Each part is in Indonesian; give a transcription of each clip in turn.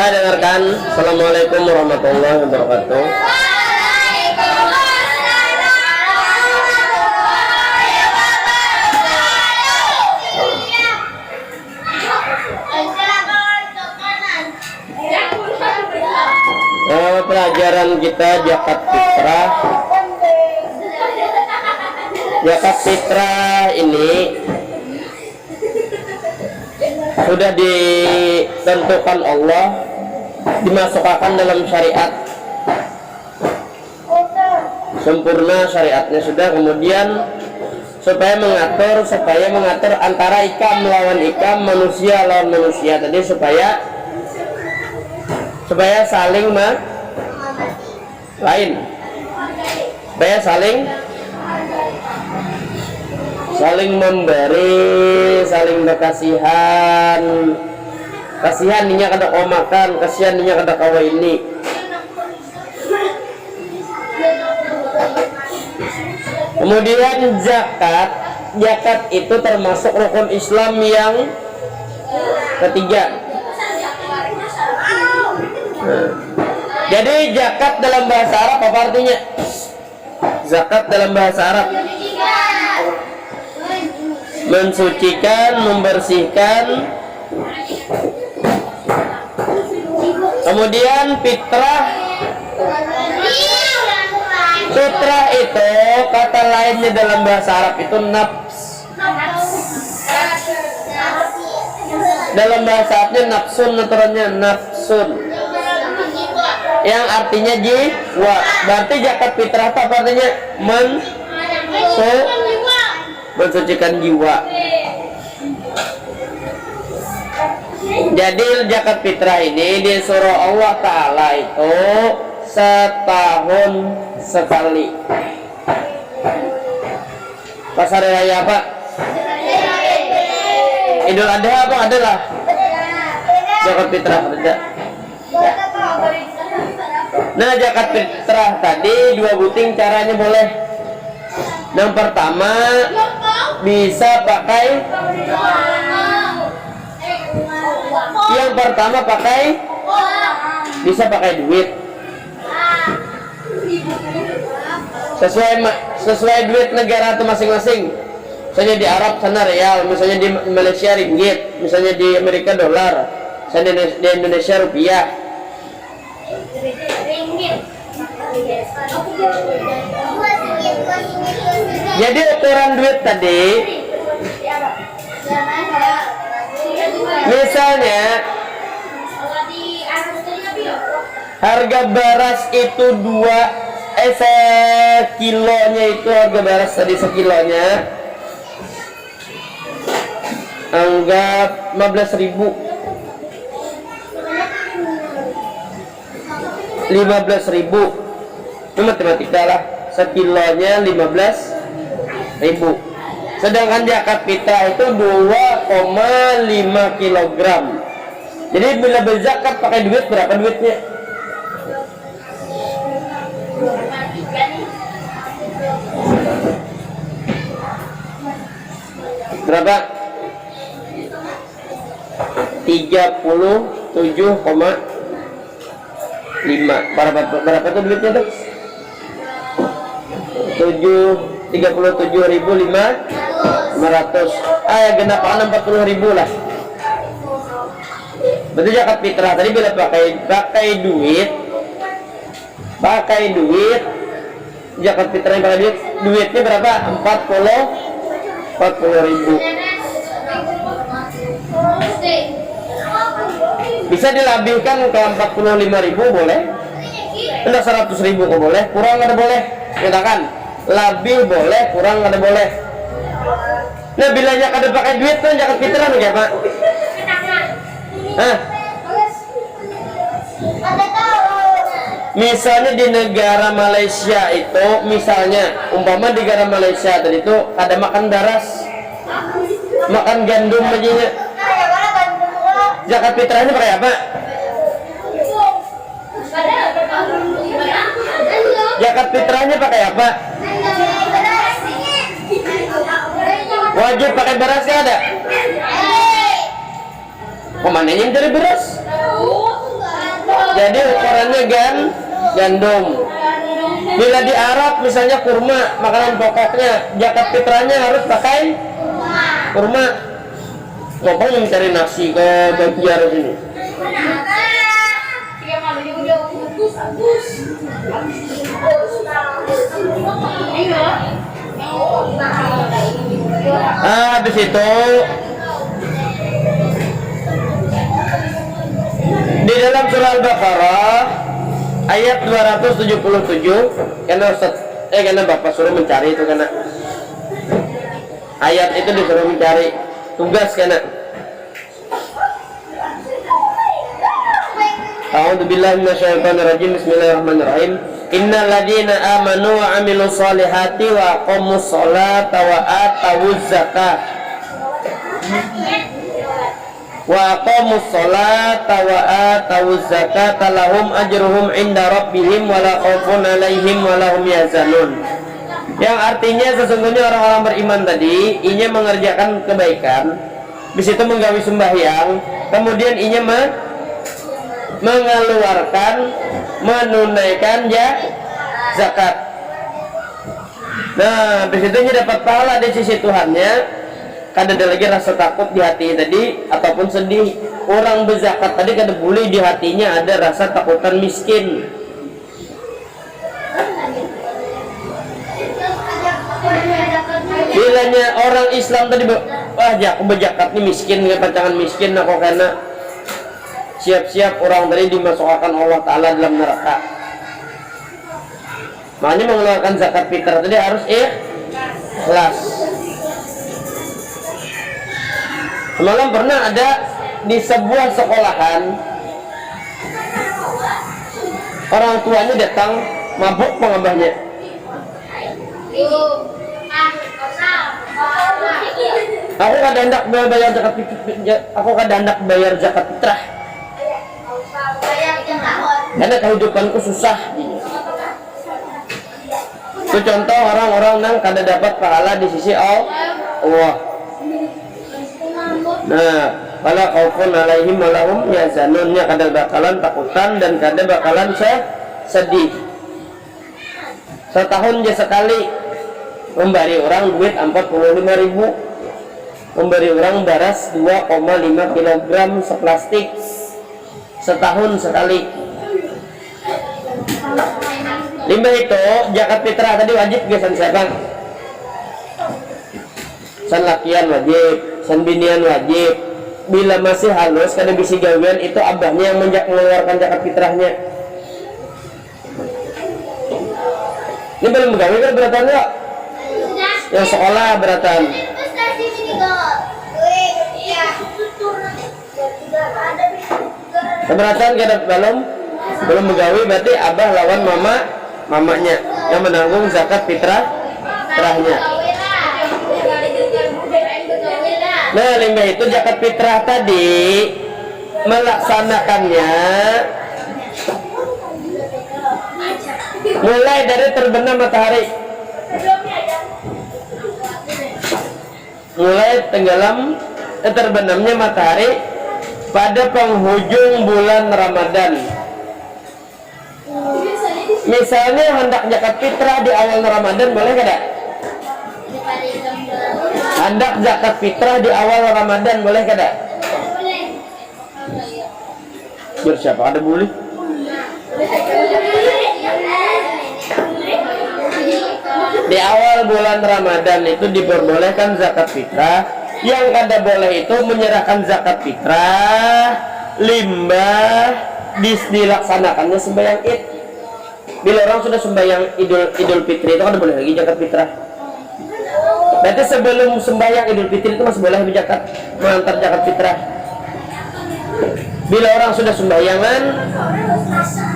Kita dengarkan. Assalamualaikum warahmatullahi wabarakatuh. Pelajaran kita zakat fitrah. Zakat fitrah ini sudah ditentukan Allah, dimasukkan dalam syariat sempurna, syariatnya sudah, kemudian supaya mengatur antara ikam melawan ikam, manusia lawan manusia tadi, supaya saling memberi, saling berkasihan. Kasihan ninya kada kau makan, kasihan ninya kada kau ini. Kemudian zakat itu termasuk rukun Islam yang ketiga. Jadi zakat dalam bahasa Arab apa artinya? Zakat dalam bahasa Arab mensucikan, membersihkan. Kemudian fitrah itu kata lainnya dalam bahasa Arab itu nafs. Dalam bahasa Arabnya nafsun, naturalnya nafsun, yang artinya jiwa. Berarti zakat fitrah apa artinya? Mensucikan jiwa. Jadi zakat fitrah ini disuruh Allah Ta'ala itu setahun sekali. Pas hari raya apa? Idul Adha apa adalah zakat fitrah ada. Nah, zakat fitrah tadi dua buting caranya boleh. Yang pertama bisa pakai duit. Sesuai duit negara itu masing-masing. Misalnya di Arab sana real, misalnya di Malaysia ringgit, misalnya di Amerika dolar, misalnya di Indonesia rupiah. Jadi ukuran duit tadi, misalnya harga beras itu sekilonya itu, harga beras tadi sekilonya anggap 15.000. 15.000 itu matematika lah, sekilonya 15.000. Sedangkan zakat fitrah itu 2,5 kilogram. Jadi bila berzakat pakai duit, berapa duitnya? Berapa? 37,5. Berapa tuh duitnya tuh? 37.500. Ya genap 40.000 lah. Berarti zakat fitrah tadi bila pakai duit, zakat fitrah pakai duitnya berapa? 40.000. Bisa dilabihkan ke 45.000 boleh. Enggak 100.000 kok boleh, kurang ada boleh. Katakan labih boleh, kurang ada boleh. Nah, bila zakat pakai duit tuh zakat fitrah nih, Pak. Misalnya di negara Malaysia itu, misalnya umpama di negara Malaysia tadi itu ada makan beras, makan gandum aja. Zakat fitrahnya pakai apa? Zakat fitrahnya pakai apa? Wajib pakai beras ya ada? Kemana yang dari beras? Jadi ukurannya gandum. Bila di Arab misalnya kurma, makanan pokoknya, zakat fitrahnya harus pakai kurma. Ngomong mencari nasi ke Banjar sini. Habis itu di dalam surah Al-Baqarah ayat 277, karena Bapak suruh mencari itu, karena ayat itu disuruh mencari, tugas karena. A'udzubillahi minasyaitonirrajim. Bismillahirrahmanirrahim. Innal ladzina amanu wa 'amilus solihati wa aqamus sholata wa atawuz zakah wa aqamus sholata wa atawuz zakata lahum ajruhum 'inda rabbihim wa la khaufun 'alaihim wa la hum yahzanun. Yang artinya sesungguhnya orang-orang beriman tadi inya mengerjakan kebaikan, di situ menggawi sembahyang, kemudian inya mengeluarkan, menunaikan zakat. Nah, di situ inya dapat pahala di sisi Tuhannya. Kada ada lagi rasa takut di hati tadi ataupun sedih. Orang berzakat tadi kada boleh di hatinya ada rasa takutan miskin. Bilanya orang Islam tadi aku berzakat nih miskin, pancangan miskin aku karena siap-siap orang tadi dimasukkan Allah Ta'ala dalam neraka. Makanya mengeluarkan zakat fitrah tadi harus ikhlas. Semalam pernah ada di sebuah sekolahan, orang tuanya datang mabuk pengabahnya. Aku kada hendak bayar zakat fitrah, bayar zakat fitrah. Karena kehidupanku susah. Itu contoh orang-orang yang kada dapat pahala di sisi Allah. Nah, wala khaufun 'alaihim wa lahum yahzanun, nya kada bakalan takutan dan kada bakalan sedih. Setahun aja sekali memberi orang duit 45.000, memberi orang beras 2,5 kg seplastik setahun sekali. Limbah itu zakat fitrah tadi wajib gesan siapa? San lakian wajib, san binian wajib. Bila masih halus kada bisi gawean itu abahnya yang mengeluarkan zakat fitrahnya. Ini belum begawe kan beratan enggak? Yang sekolah beratan. Keberatan kada belum begawe berarti abah lawan mamanya yang menanggung zakat fitrahnya. Nah, limbah itu zakat fitrah tadi melaksanakannya mulai dari terbenam matahari, mulai terbenamnya matahari pada penghujung bulan Ramadan. Misalnya hendak zakat fitrah di awal Ramadan boleh kada? Hendak zakat fitrah di awal Ramadan boleh kada? Bersiapa ada boleh? Di awal bulan Ramadan itu diperbolehkan zakat fitrah. Yang kada boleh itu menyerahkan zakat fitrah limbah dilaksanakannya sembahyang Id. Bila orang sudah sembahyang Idul Fitri itu kada boleh lagi zakat fitrah. Berarti sebelum sembahyang Idul Fitri itu masih boleh zakat, mengantar zakat fitrah. Bila orang sudah sembayangan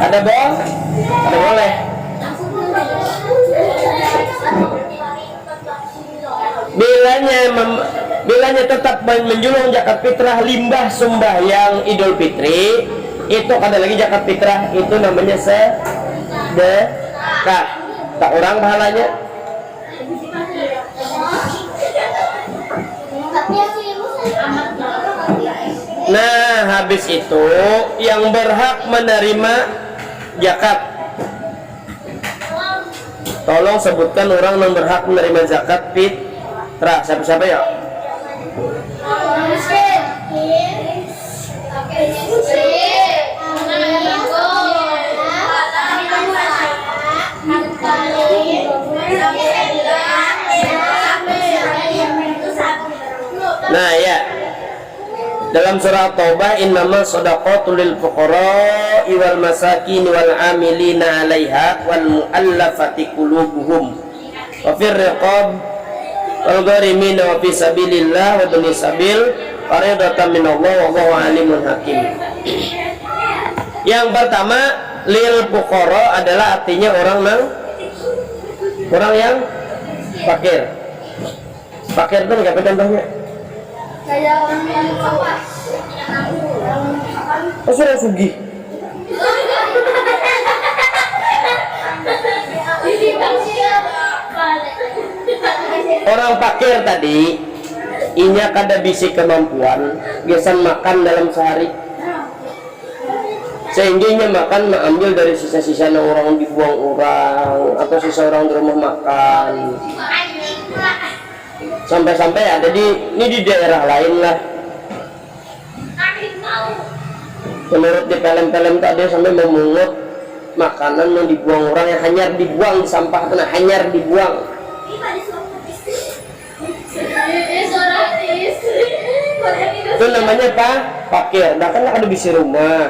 kada boleh. Bilanya tetap menjulung zakat fitrah limbah sembahyang Idul Fitri itu kada lagi zakat fitrah, itu namanya sedekah. Tak orang pahalanya. Nah, habis itu yang berhak menerima zakat. Tolong sebutkan orang yang berhak menerima zakat fitrah. Siapa-siapa ya? Nah ya, dalam surah Taubah, innama shadaqatu lil fuqara wal masakin wal amilina 'alaiha wal mu'allafati qulubuhum wa fir riqab wal gharimina wa fi sabilillah wa ibnis sabil fariidatan minallah wallahu alimun hakim. Yang pertama, lil fuqara adalah artinya orang yang fakir. Fakir itu apa contohnya? Kayak orang yang kawat. Oh, sudah sugih. Orang fakir tadi inya kada bisi kemampuan biasan makan dalam sehari, sehingga inya makan ambil dari sisa-sisa yang orang dibuang orang atau sisa orang di rumah makan, sampai-sampai ada di daerah lain lah. Menurut di film-film tadi sampai memungut makanan yang dibuang orang, yang hanya dibuang di sampah, hanya dibuang. Itu namanya apa? Fakir. Nah kan ada bisi rumah,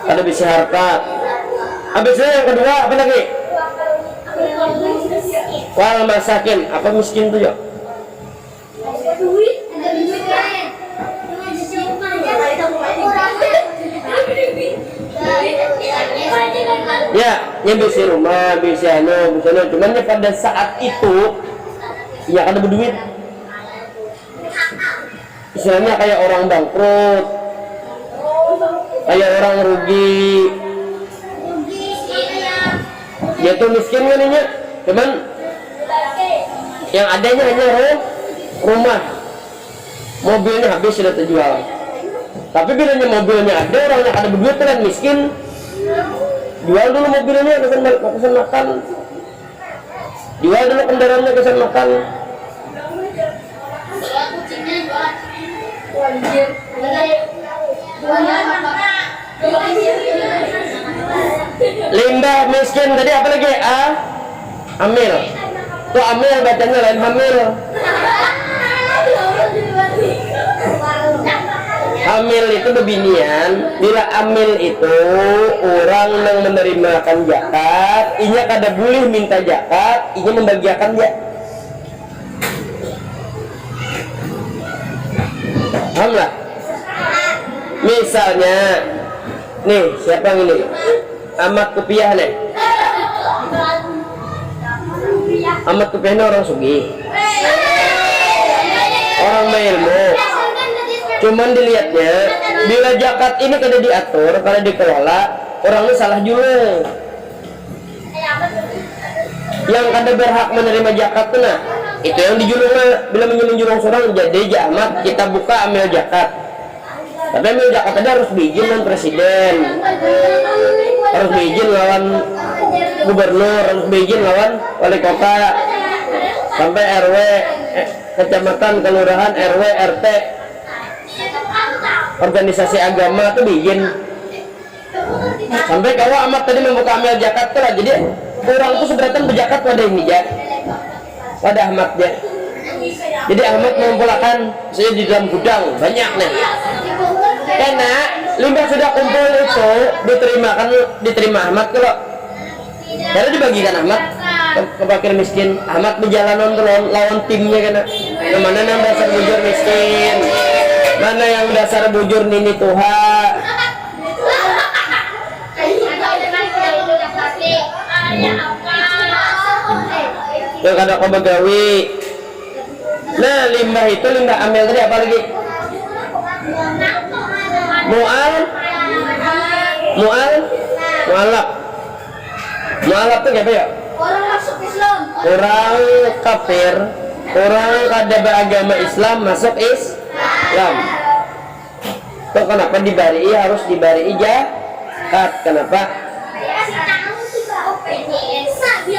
ada bisi harta. Habisnya yang kedua apa lagi? Wal masakin. Apa miskin tuh ya? Ya, yang bisi rumah, bisi anu, cuman pada saat itu ya kada berduit. Istilahnya kayak orang bangkrut, kayak orang rugi. Dia tuh miskin kan ini, cuman yang adanya hanya rumah, mobilnya habis sudah terjual. Tapi bilanya mobilnya ada, orangnya ada berduit kan miskin. Jual dulu mobilnya, kesan makan. Jual dulu kendaraannya, kesan makan. Limbah miskin tadi apa lagi? Amil. Tuh amil bacanya lain hamil. Amil itu bebinian. Bila amil itu orang yang menerimakan zakat, inya kada boleh minta zakat, inya membagiakan ya. Paham lah? Misalnya nih, siapa yang ini? Amat Kupiah nih. Amat Kupiah ini orang sugih, orang berilmu. Cuman dilihatnya, bila zakat ini kada diatur, kada dikelola, orangnya salah julung. Yang kada berhak menerima zakat tuh nah, itu yang dijulungnya. Bila menjulung seorang jadi jamat, kita buka ambil zakat. Tapi ambil zakat tadi harus diizin dengan presiden, harus diizin lawan gubernur, harus diizin lawan wali kota, sampai RW, kecamatan, kelurahan, RW, RT, organisasi agama tuh diizin. Sampai kalau amat tadi membuka ambil zakat tuh lah, jadi orang tuh seberatan berzakat pada ini ya, pada Ahmad ya. Jadi Ahmad mengumpulkan saya di dalam gudang banyak nih. Karena limbah sudah kumpul itu diterima Ahmad kalau baru dibagikan Ahmad ke fakir miskin. Ahmad berjalanan lawan timnya karena yang mana yang dasar bujur miskin, mana yang dasar bujur nini Tuhan. Yang kada kau begawi. Nah limbah itu limbah amil tadi apa lagi? Mu'alaf itu apa ya? Orang masuk Islam. Orang kafir, orang kada beragama Islam masuk Islam. lam. Kok kenapa dibari harus dibari zakat? Kenapa?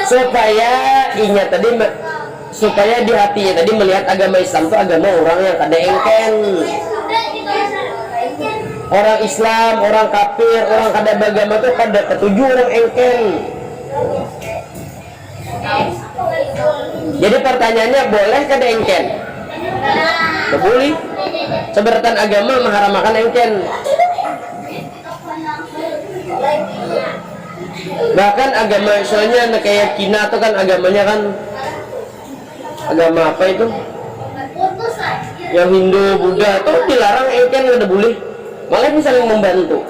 Supaya inya tadi supaya di hatinya tadi melihat agama Islam itu agama orang yang kada engken. Orang Islam, orang kafir, orang kada beragama itu kada ketuju orang engken. Jadi pertanyaannya boleh kada engken? Boleh. Seberatan agama mengharamkan engken. Bahkan agama soalnya kayak Cina tuh kan agamanya kan agama apa itu? Yang Hindu, Buddha tuh dilarang engken kada boleh. Malah bisa saling membantu.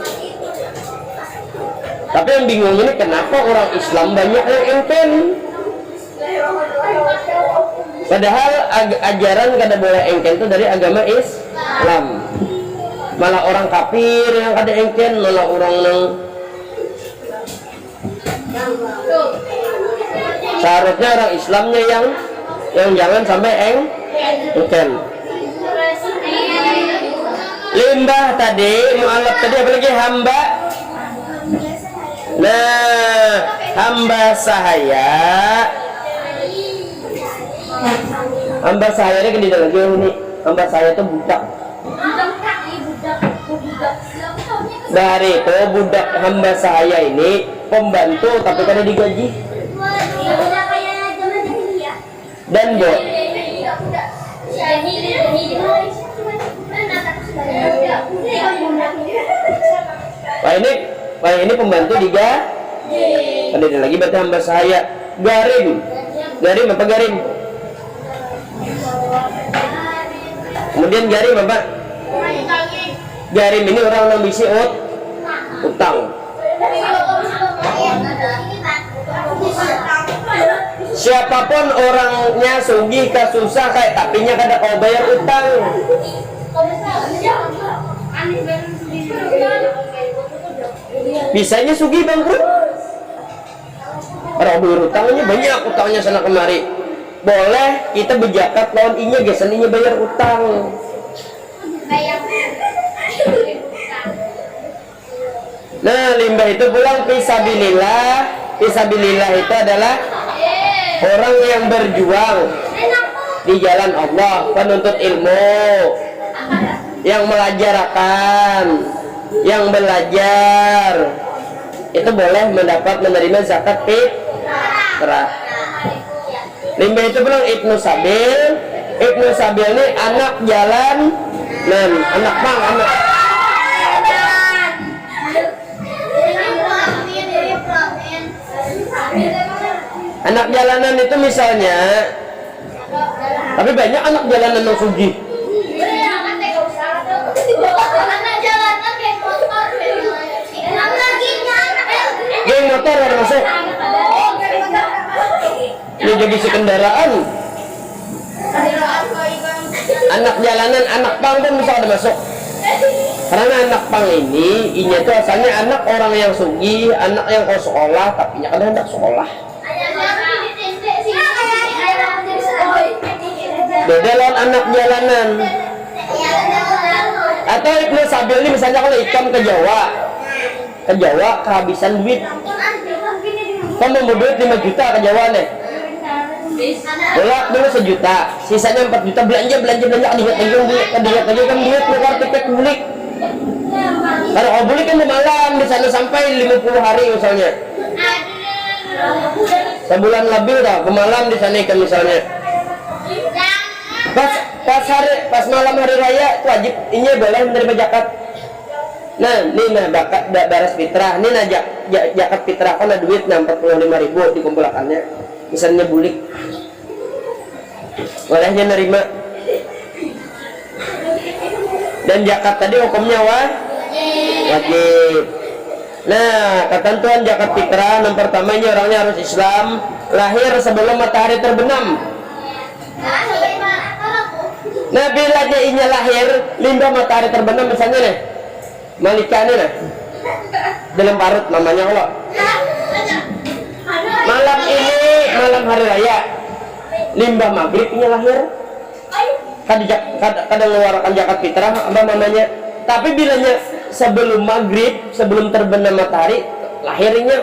Tapi yang bingung ini kenapa orang Islam banyak yang engken? Padahal ajaran kada boleh engken itu dari agama Islam. Malah orang kafir yang kada engken, malah orang yang seharusnya orang Islamnya yang jangan sampai engken. Limbah tadi, mu'alaf tadi apalagi hamba. Nah, hamba sahaya. Hamba sahaya ini kedua lagi ini. Hamba sahaya itu budak. Dari itu budak hamba sahaya ini pembantu tapi kada digaji. Dan Pak ini pembantu digaji. Ada lagi berarti hamba sahaya. Garim apa garim? Kemudian garim apa? Garim ini orang yang bisi utang. Siapapun orangnya sugih kasusah kayak tapinya kada kau bayar utang. Bisanya sugih bangkrut. Orang bayar utangnya banyak, utangnya sana kemari. Boleh kita berzakat lawan inya gesan inya bayar utang. Nah, limbah itu pulang fisabilillah. Fisabilillah itu adalah orang yang berjuang di jalan Allah, penuntut ilmu, yang melajarakan, yang belajar, itu boleh menerima zakat fitrah. Limbah itu bilang Ibnu Sabil. Ibnu Sabil ini anak jalan, dan anak bang, anak jalanan itu misalnya, tapi banyak anak jalanan yang sugih. Geng motor ada masuk. Ini jadi si kendaraan. Anak jalanan, anak pang pun bisa ada masuk. Karena anak pang ini itu asalnya anak orang yang sugih, anak yang kau sekolah, tapi nya kadang hendak sekolah. Beda lawan anak jalanan. Atau Ibnu Sabil ini misalnya kalau ikan ke Jawa kehabisan duit. Kau mau duit 5 juta ke Jawa nih. Bolak dulu 1 juta, sisanya 4 juta belanja kedihat lagi kan duit keluar tiket bulik. Kalau kau bulik kan malam di sana sampai 50 hari misalnya. Sebulan lebih dah pemalam di sana ikan misalnya. Pas malam hari raya itu wajib ini boleh menerima zakat. Nah, ini bakat baras fitrah. Ini zakat fitrah kan ada duit 45.000 dikumpulkannya. Misalnya bulik. Bolehnya nerima. Dan zakat tadi hukumnya wajib. Nah, ketentuan zakat fitrah yang pertamanya orangnya harus Islam, lahir sebelum matahari terbenam. Nah, bila dia lahir limbah matahari terbenam misalnya nih, Malika nih nah, dalam parut namanya Allah. Malam ini malam hari raya, limbah maghribnya lahir. kadang mengeluarkan zakat fitrah abah mamanya. Tapi bilanya sebelum maghrib, sebelum terbenam matahari, lahirnya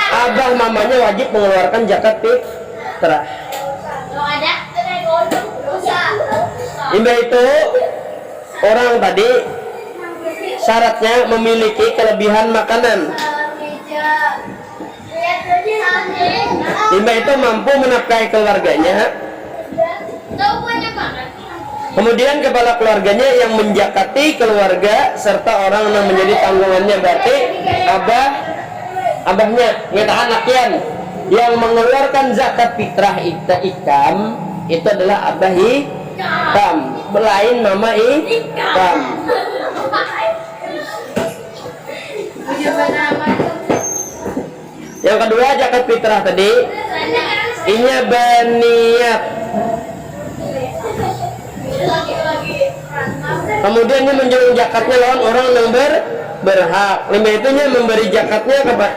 abah mamanya wajib mengeluarkan zakat fitrah. Imba itu orang tadi syaratnya memiliki kelebihan makanan. Imba itu mampu menafkahi keluarganya. Kemudian kepala keluarganya yang menjakati keluarga serta orang yang menjadi tanggungannya, berarti abahnya ngetahan lakian yang mengeluarkan zakat fitrah ikam itu adalah abah ikam, belain mama ikam. Yang kedua zakat fitrah tadi ini beniat. Kemudian dia menjauh zakatnya lawan orang yang berhak. Lima itunya memberi zakatnya kepada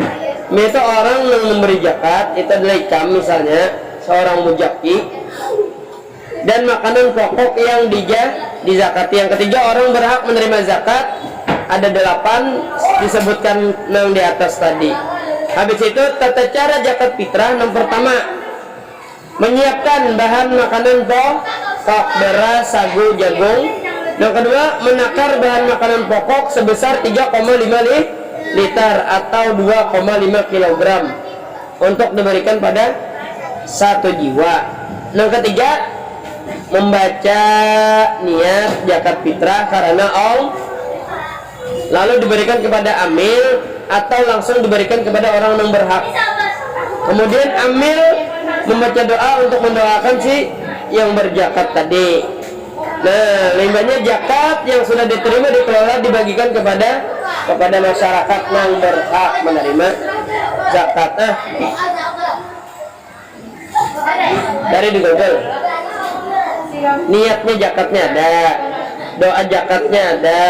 itu orang yang memberi zakat itu adalah ikam, misalnya seorang mujaki, dan makanan pokok yang dizakati. Yang ketiga orang berhak menerima zakat, ada 8 disebutkan yang di atas tadi. Habis itu tata cara zakat fitrah yang pertama menyiapkan bahan makanan pokok beras, sagu, jagung. Yang kedua menakar bahan makanan pokok sebesar 3,5 liter atau 2,5 kg untuk diberikan pada satu jiwa. Yang ketiga membaca niat zakat fitrah karena Allah, lalu diberikan kepada amil atau langsung diberikan kepada orang yang berhak. Kemudian amil membaca doa untuk mendoakan si yang berzakat tadi. Nah, limbahnya zakat yang sudah diterima dikelola dibagikan kepada masyarakat yang berhak menerima zakat. Dari di Google. Niatnya zakatnya ada, doa zakatnya ada.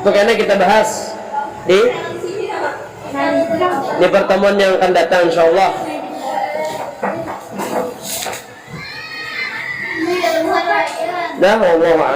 Makanya kita bahas di pertemuan yang akan datang insyaallah. Dah, Allah